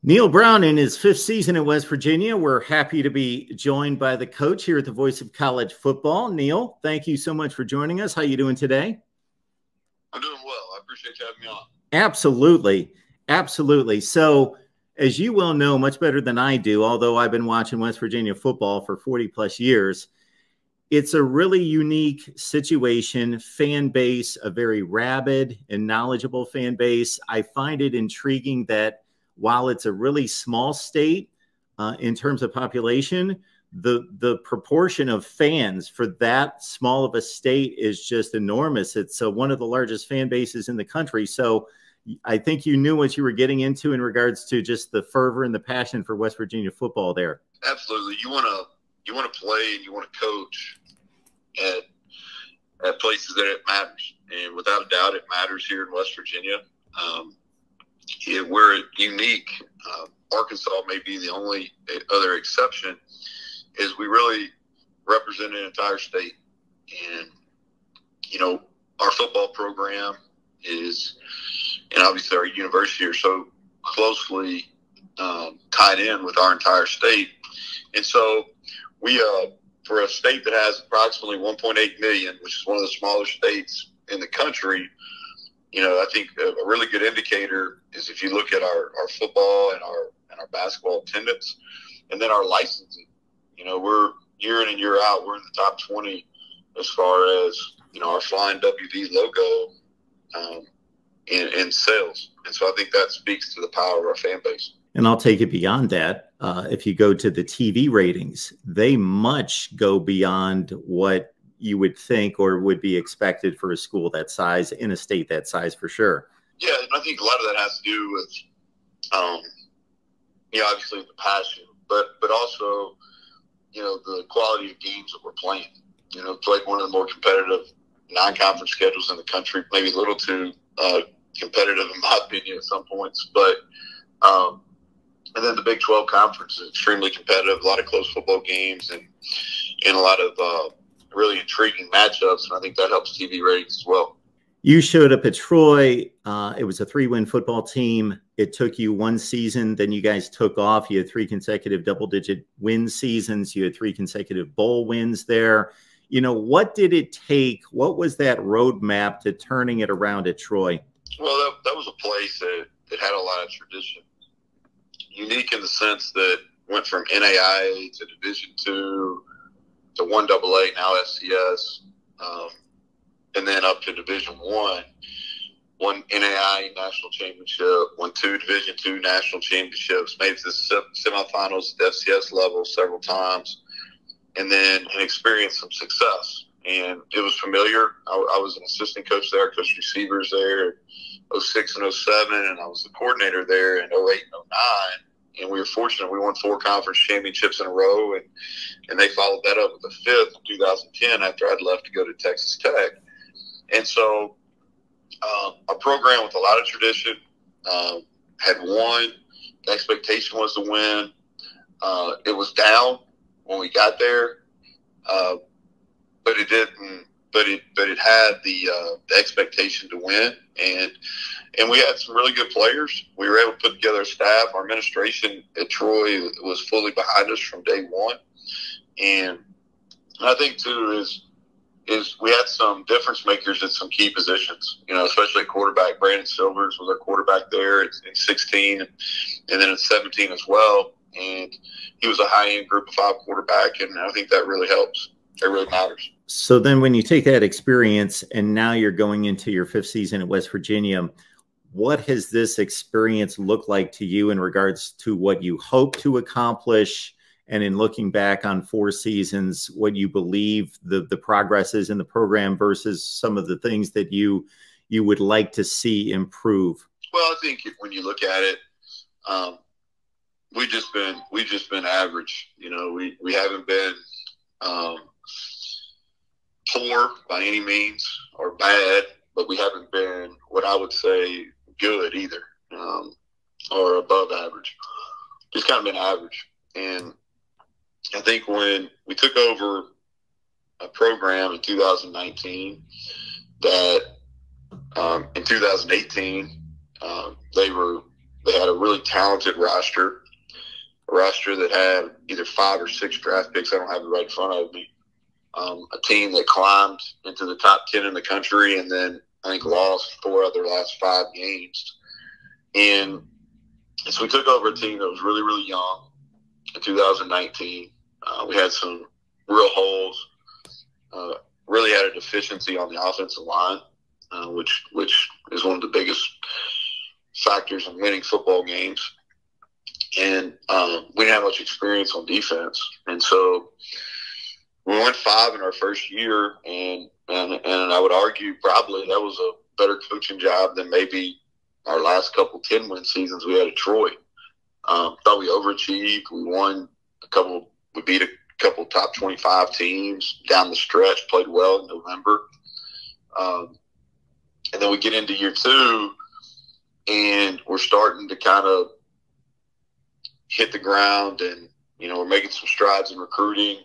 Neal Brown in his fifth season in West Virginia. We're happy to be joined by the coach here at the Voice of College Football. Neal, thank you so much for joining us. How are you doing today? I'm doing well. I appreciate you having me on. Absolutely. Absolutely. So, as you well know, much better than I do, although I've been watching West Virginia football for 40 plus years, it's a really unique situation, fan base, a very rabid and knowledgeable fan base. I find it intriguing that while it's a really small state in terms of population, the proportion of fans for that small of a state is just enormous. It's one of the largest fan bases in the country. So I think you knew what you were getting into in regards to just the fervor and the passion for West Virginia football there. Absolutely. You want to play and you want to coach at places that it matters. And without a doubt, it matters here in West Virginia. We're unique. Arkansas may be the only other exception, is we really represent an entire state. And, our football program is, and obviously our university are so closely tied in with our entire state. And so we, for a state that has approximately 1.8 million, which is one of the smaller states in the country, I think a really good indicator is if you look at our football and our basketball attendance, and then our licensing. We're year in and year out, we're in the top 20 as far as our Flying WV logo in sales, and so I think that speaks to the power of our fan base. And I'll take it beyond that. If you go to the TV ratings, they much go beyond what you would think or would be expected for a school that size in a state that size, for sure. Yeah, and I think a lot of that has to do with, obviously the passion, but also, the quality of games that we're playing. Played one of the more competitive non-conference schedules in the country, maybe a little too competitive in my opinion at some points, but and then the Big 12 conference is extremely competitive, a lot of close football games and a lot of really intriguing matchups, and I think that helps TV ratings as well. You showed up at Troy. It was a 3-win football team. It took you one season. Then you guys took off. You had 3 consecutive double-digit win seasons. You had 3 consecutive bowl wins there. What did it take? What was that roadmap to turning it around at Troy? Well, that was a place that had a lot of tradition. Unique in the sense that went from NAIA to Division II to 1AA, now FCS, and then up to Division I. Won NAIA national championship, won 2 Division II national championships, made it to the semifinals at the FCS level several times, and then experienced some success. And it was familiar. I was an assistant coach there, coached receivers there in 06 and 07, and I was the coordinator there in 08 and 09. And we were fortunate. We won 4 conference championships in a row, and they followed that up with a 5th in 2010 after I'd left to go to Texas Tech. And so a program with a lot of tradition, had won. The expectation was to win. It was down when we got there, but it didn't. But it had the expectation to win, and we had some really good players. We were able to put together a staff. Our administration at Troy was fully behind us from day one, and I think too is we had some difference makers at some key positions. Especially at quarterback. Brandon Silvers was our quarterback there in 16, and then in 17 as well. And he was a high-end Group of 5 quarterback, and I think that really helps. It really matters. So then when you take that experience and now you're going into your 5th season at West Virginia, what has this experience looked like to you in regards to what you hope to accomplish? And in looking back on 4 seasons, what you believe the progress is in the program versus some of the things that you would like to see improve? Well, I think when you look at it, we've just been average. We haven't been poor by any means or bad, but we haven't been what I would say good either, or above average. Just kind of been average. And I think when we took over a program in 2019 that in 2018 they were They had a really talented roster, a roster that had either 5 or 6 draft picks. I don't have it right in front of me. A team that climbed into the top 10 in the country and then I think lost 4 of their last 5 games. And so we took over a team that was really, really young in 2019. We had some real holes. Really had a deficiency on the offensive line, which is one of the biggest factors in winning football games. And we didn't have much experience on defense. And so we went 5 in our first year, and I would argue probably that was a better coaching job than maybe our last couple 10-win seasons we had at Troy. Thought we overachieved. We won we beat a couple top 25 teams down the stretch, played well in November. And then we get into year 2, and we're starting to kind of hit the ground, and, we're making some strides in recruiting.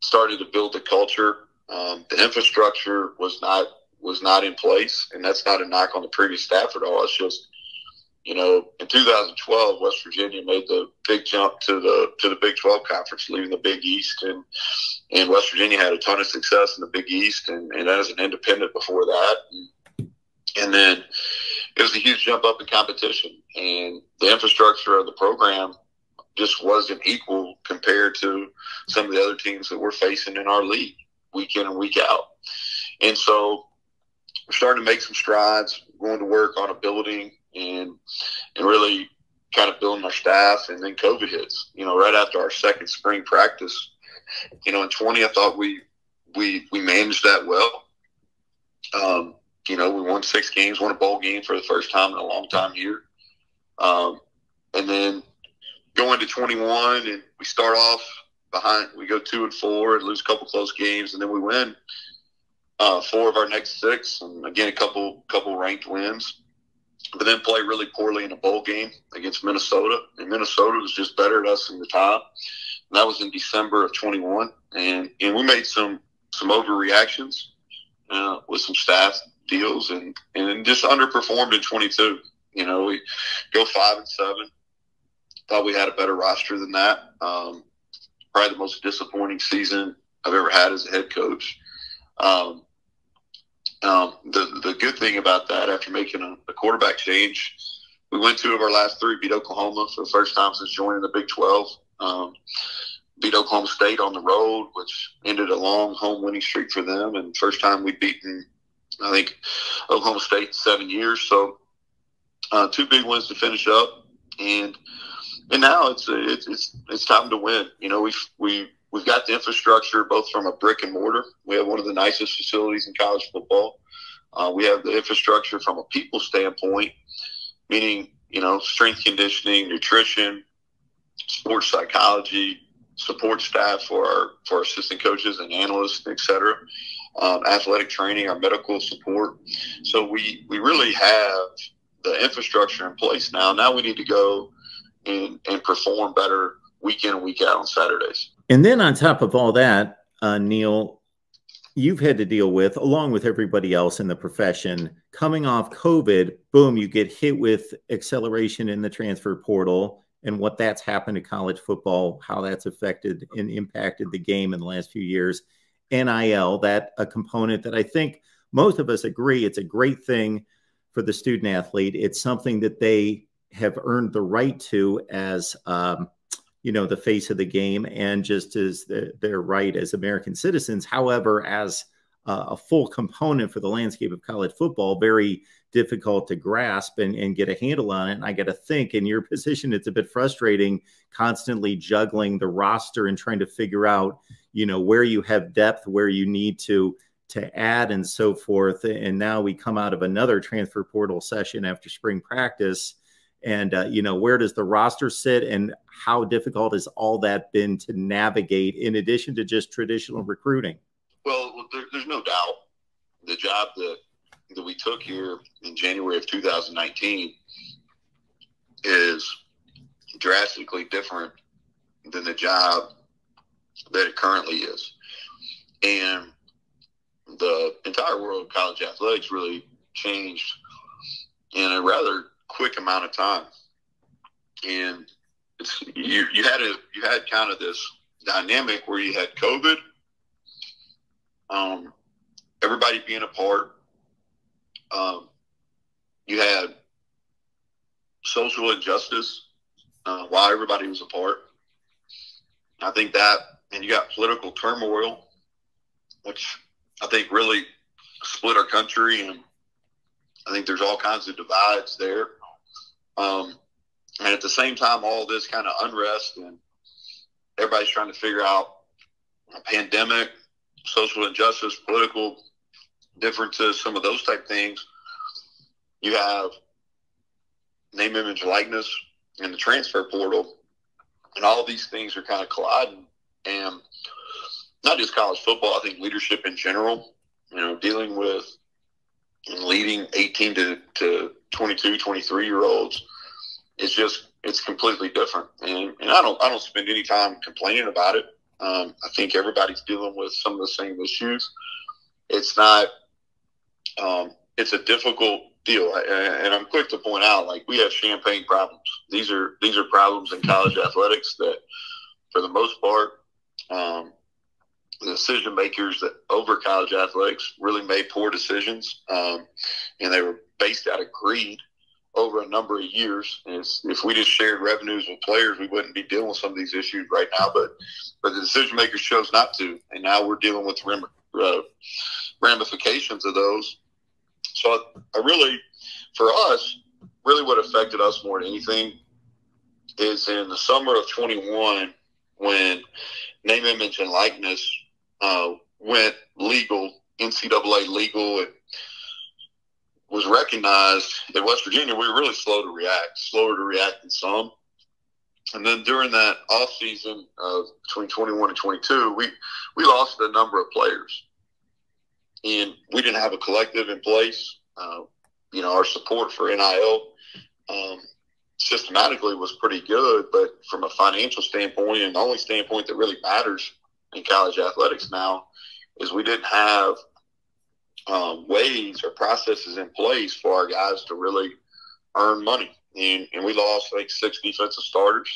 Started to build the culture. The infrastructure was not in place, and that's not a knock on the previous staff at all. It's just, in 2012, West Virginia made the big jump to the Big 12 conference, leaving the Big East, and West Virginia had a ton of success in the Big East, and as an independent before that, and then it was a huge jump up in competition, and the infrastructure of the program just wasn't equal compared to some of the other teams that we're facing in our league week in and week out. And so we're starting to make some strides, going to work on a building and really kind of building our staff. And then COVID hits, right after our second spring practice, in 20, I thought we managed that well. We won 6 games, won a bowl game for the first time in a long time here. And then go into 21 and we start off behind. We go 2-4 and lose a couple close games, and then we win 4 of our next 6, and again a couple ranked wins. But then play really poorly in a bowl game against Minnesota, and Minnesota was just better at us in the time. And that was in December of 21, and we made some overreactions with some staff deals, and just underperformed in 22. We go 5-7. Thought we had a better roster than that. Probably the most disappointing season I've ever had as a head coach. The good thing about that, after making a quarterback change, we went 2 of our last 3, beat Oklahoma for the first time since joining the Big 12. Beat Oklahoma State on the road, which ended a long home winning streak for them, and first time we'd beaten, I think, Oklahoma State in 7 years. So 2 big wins to finish up, and now it's time to win. We've got the infrastructure both from a brick and mortar. We have one of the nicest facilities in college football. We have the infrastructure from a people standpoint, meaning, strength conditioning, nutrition, sports psychology, support staff for our assistant coaches and analysts, et cetera, athletic training, our medical support. So we really have the infrastructure in place now. Now we need to go and perform better week in and week out on Saturdays. And then on top of all that, Neal, you've had to deal with, along with everybody else in the profession, coming off COVID, boom, you get hit with acceleration in the transfer portal and what that's happened to college football, how that's affected and impacted the game in the last few years. NIL, that a component that I think most of us agree it's a great thing for the student athlete. It's something that they have earned the right to as the face of the game, and just as their right as American citizens. However, as a full component for the landscape of college football, very difficult to grasp and get a handle on it. And I got to think, in your position, it's a bit frustrating constantly juggling the roster and trying to figure out, where you have depth, where you need to add, and so forth. And now we come out of another transfer portal session after spring practice. And, where does the roster sit, and how difficult has all that been to navigate in addition to just traditional recruiting? Well, there's no doubt the job that we took here in January of 2019 is drastically different than the job that it currently is. And the entire world of college athletics really changed in a rather quick amount of time. And you had kind of this dynamic where you had COVID, everybody being apart. You had social injustice while everybody was apart. I think that, and you got political turmoil, which I think really split our country, and I think there's all kinds of divides there. And at the same time, all this kind of unrest, and everybody's trying to figure out a pandemic, social injustice, political differences, some of those type things. You have name, image, likeness, and the transfer portal, and all of these things are kind of colliding. And not just college football, I think leadership in general, dealing with and leading 18 to 22, 23-year-olds, it's completely different. And I don't spend any time complaining about it. I think everybody's dealing with some of the same issues. It's not, it's a difficult deal. And I'm quick to point out, like, we have champagne problems. These are problems in college athletics that, for the most part, the decision makers that over college athletics really made poor decisions. And they were based out of greed over a number of years. And if we just shared revenues with players, we wouldn't be dealing with some of these issues right now. But the decision makers chose not to, and now we're dealing with ramifications of those. So I really, for us, really what affected us more than anything is in the summer of 21, when name, image, and likeness went legal, NCAA legal. It was recognized in West Virginia. We were really slower to react than some. And then during that off season of between 21 and 22, we lost a number of players, and we didn't have a collective in place. Our support for NIL systematically was pretty good, but from a financial standpoint, and the only standpoint that really matters in college athletics now, is we didn't have ways or processes in place for our guys to really earn money. And we lost like 6 defensive starters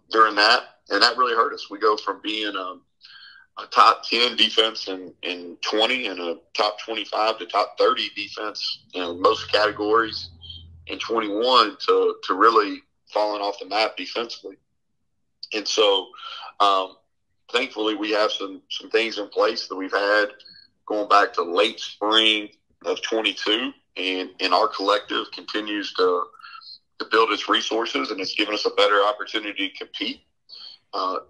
during that, and that really hurt us. We go from being a top 10 defense in 20 and a top 25 to top 30 defense in most categories in 21 to really falling off the map defensively. And so thankfully we have some things in place that we've had going back to late spring of 22, and our collective continues to build its resources, and it's given us a better opportunity to compete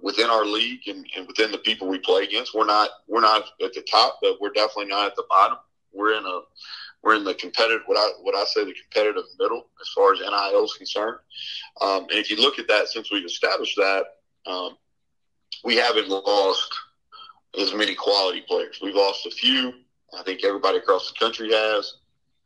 within our league and within the people we play against. We're not at the top, but we're definitely not at the bottom. We're in the competitive, what I say the competitive middle as far as NIL is concerned. And if you look at that, since we've established that, we haven't lost as many quality players. We've lost a few. I think everybody across the country has,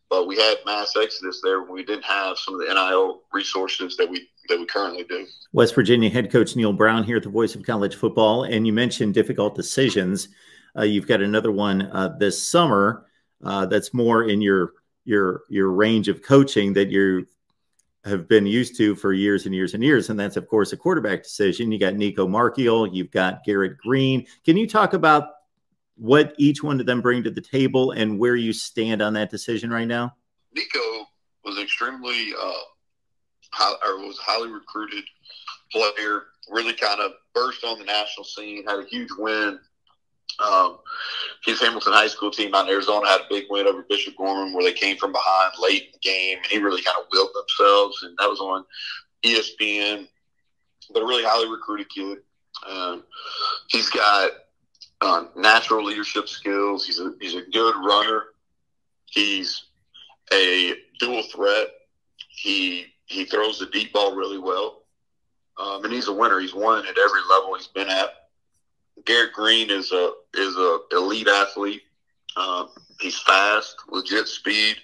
but we had mass exodus there when we didn't have some of the NIL resources that we currently do. West Virginia head coach Neal Brown here at the Voice of College Football, and you mentioned difficult decisions. You've got another one this summer that's more in your range of coaching that you have been used to for years and years and years, and that's, of course, a quarterback decision. You got Nico Markiel, you've got Garrett Green. Can you talk about what each one of them bring to the table and where you stand on that decision right now? Nico was extremely was a highly recruited player, really kind of burst on the national scene, had a huge win. His Hamilton High School team out in Arizona had a big win over Bishop Gorman, where they came from behind late in the game, and he really kind of willed themselves, and that was on ESPN. But a really highly recruited kid. He's got natural leadership skills. He's a good runner. He's a dual threat. He throws the deep ball really well, and he's a winner. He's won at every level he's been at. Garrett Green is a elite athlete. He's fast, legit speed.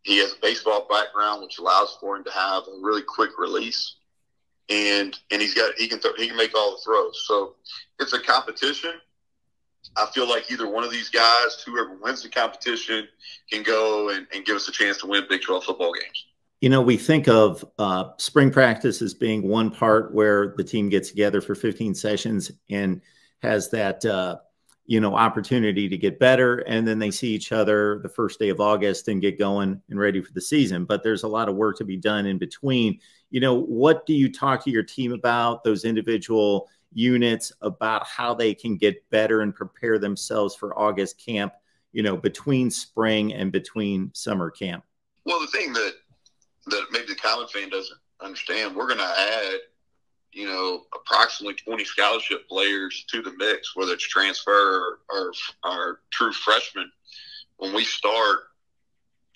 He has a baseball background, which allows for him to have a really quick release, and he can make all the throws. So it's a competition, I feel like either one of these guys, whoever wins the competition, can go and give us a chance to win Big 12 football games. You know, we think of spring practice as being one part where the team gets together for 15 sessions and has that, opportunity to get better. And then they see each other the first day of August and get going and ready for the season. But there's a lot of work to be done in between. You know, what do you talk to your team about, those individual units, about how they can get better and prepare themselves for August camp, between spring and between summer camp? Well, the thing that maybe the common fan doesn't understand, we're going to add, approximately 20 scholarship players to the mix, whether it's transfer or true freshmen, when we start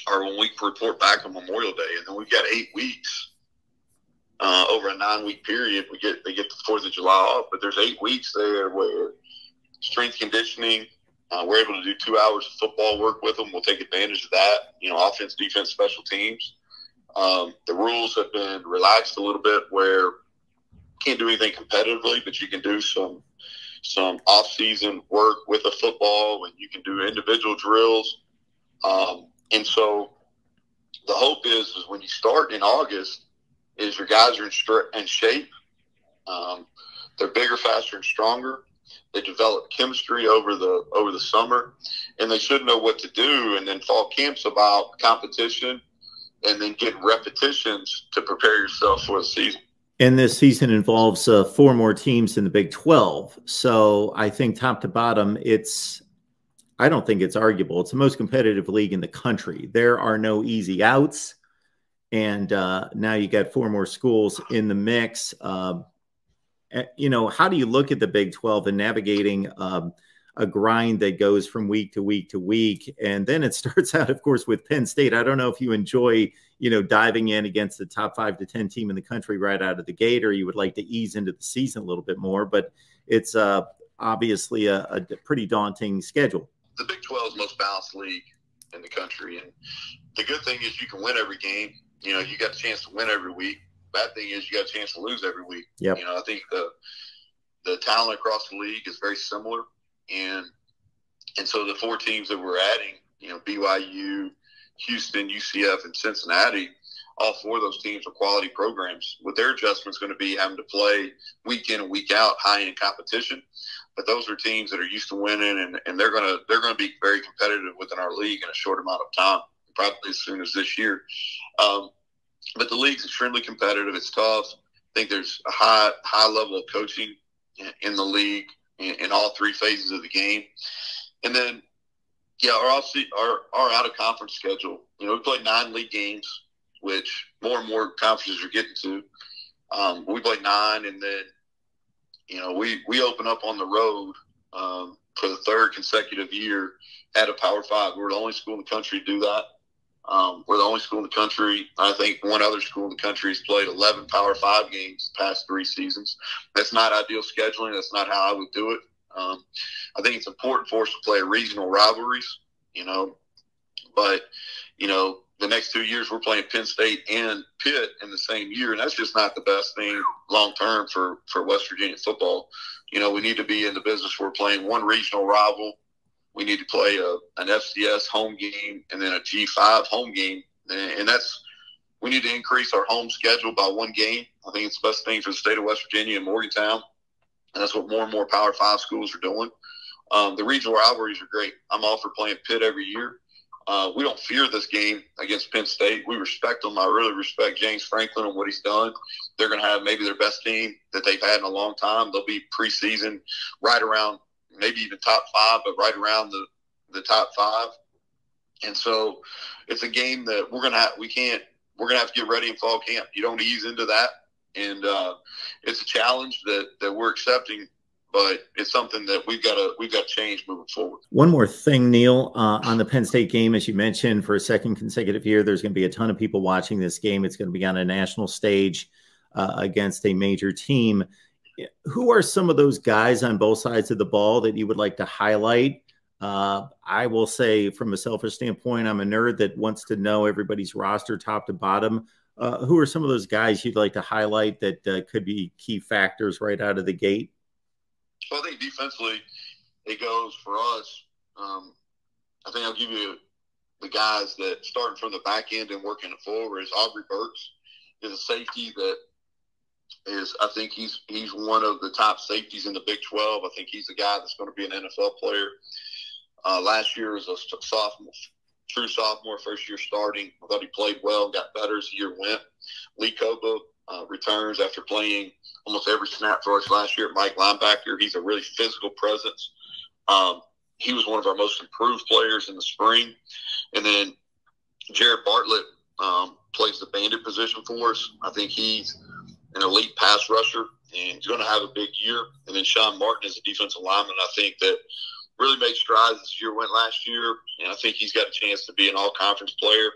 or when we report back on Memorial Day. And then we've got 8 weeks over a 9-week period. They get the 4th of July off, but there's 8 weeks there where strength conditioning, we're able to do 2 hours of football work with them. We'll take advantage of that, offense, defense, special teams. The rules have been relaxed a little bit where you can't do anything competitively, but you can do some off-season work with a football, and you can do individual drills. And so the hope is when you start in August is your guys are in shape. They're bigger, faster, and stronger. They develop chemistry over the summer, and they should know what to do. And then fall camp's about competition and then get repetitions to prepare yourself for the season. And this season involves 4 more teams in the Big 12. So I think top to bottom, I don't think it's arguable. It's the most competitive league in the country. There are no easy outs. And now you got 4 more schools in the mix. How do you look at the Big 12 and navigating a grind that goes from week to week to week? And then it starts out, of course, with Penn State. I don't know if you enjoy, diving in against the top 5 to 10 team in the country right out of the gate, or you would like to ease into the season a little bit more, but it's obviously a pretty daunting schedule. The Big 12 is the most balanced league in the country. And the good thing is you can win every game. You got a chance to win every week. Bad thing is you got a chance to lose every week. Yep. I think the talent across the league is very similar. And so the 4 teams that we're adding, BYU, Houston, UCF, and Cincinnati, all 4 of those teams are quality programs. What their adjustment's going to be having to play week in and week out, high-end competition. But those are teams that are used to winning, and they're going to be very competitive within our league in a short amount of time, probably as soon as this year. But the league's extremely competitive. It's tough. I think there's a high level of coaching in the league in all 3 phases of the game. And then, our out-of-conference schedule. We play 9 league games, which more and more conferences are getting to. We play 9, and then, we open up on the road for the 3rd consecutive year at a Power 5. We're the only school in the country to do that. We're the only school in the country. I think one other school in the country has played 11 Power 5 games the past 3 seasons. That's not ideal scheduling. That's not how I would do it. I think it's important for us to play regional rivalries, but, the next 2 years we're playing Penn State and Pitt in the same year, and that's just not the best thing long-term for West Virginia football. We need to be in the business where we're playing one regional rival. We need to play an FCS home game and then a G5 home game. And we need to increase our home schedule by 1 game. I think it's the best thing for the state of West Virginia and Morgantown. And that's what more and more Power 5 schools are doing. The regional rivalries are great. I'm all for playing Pitt every year. We don't fear this game against Penn State. We respect them. I really respect James Franklin and what he's done. They're going to have maybe their best team that they've had in a long time. They'll be preseason right around maybe even top 5, but right around the top 5. And so it's a game that we're going to have to get ready in fall camp. You don't ease into that. And it's a challenge that we're accepting, but it's something that we've got to change moving forward. One more thing, Neal, on the Penn State game, as you mentioned, for a 2nd consecutive year, there's going to be a ton of people watching this game. It's going to be on a national stage against a major team. Who are some of those guys on both sides of the ball that you would like to highlight? I will say, from a selfish standpoint, I'm a nerd that wants to know everybody's roster top to bottom. Who are some of those guys you'd like to highlight that could be key factors right out of the gate? Well, I think defensively, it goes for us, I think I'll give you the guys that starting from the back end and working it forward is Aubrey Burks is a safety that is, I think he's one of the top safeties in the Big 12. I think he's a guy that's going to be an NFL player. Last year was a sophomore, true sophomore, first year starting. I thought he played well, got better as the year went. Lee Koba returns after playing almost every snap for us last year at Mike linebacker. He's a really physical presence. He was one of our most improved players in the spring. And then Jared Bartlett plays the bandit position for us. I think he's an elite pass rusher, and he's going to have a big year. And then Sean Martin is a defensive lineman, I think, that really made strides this year, went last year, and I think he's got a chance to be an all-conference player.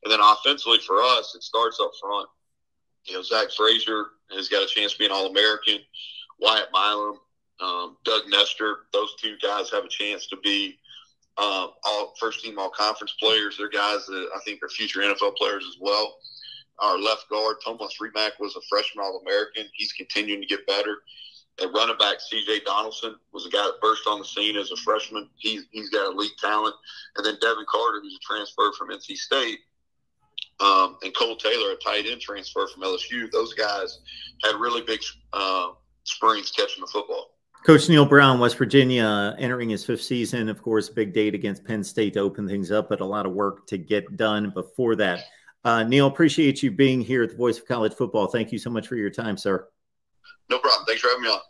And then offensively for us, it starts up front. You know, Zach Frazier has got a chance to be an All-American. Wyatt Milam, Doug Nestor, those two guys have a chance to be all first-team all-conference players. They're guys that I think are future NFL players as well. Our left guard, Thomas Remack, was a freshman All-American. He's continuing to get better. At running back, C.J. Donaldson was a guy that burst on the scene as a freshman. He's got elite talent. And then Devin Carter, who's a transfer from NC State, and Cole Taylor, a tight end transfer from LSU. Those guys had really big springs catching the football. Coach Neal Brown, West Virginia, entering his 5th season. Of course, big date against Penn State to open things up, but a lot of work to get done before that. Neal, appreciate you being here at the Voice of College Football. Thank you so much for your time, sir. No problem. Thanks for having me on.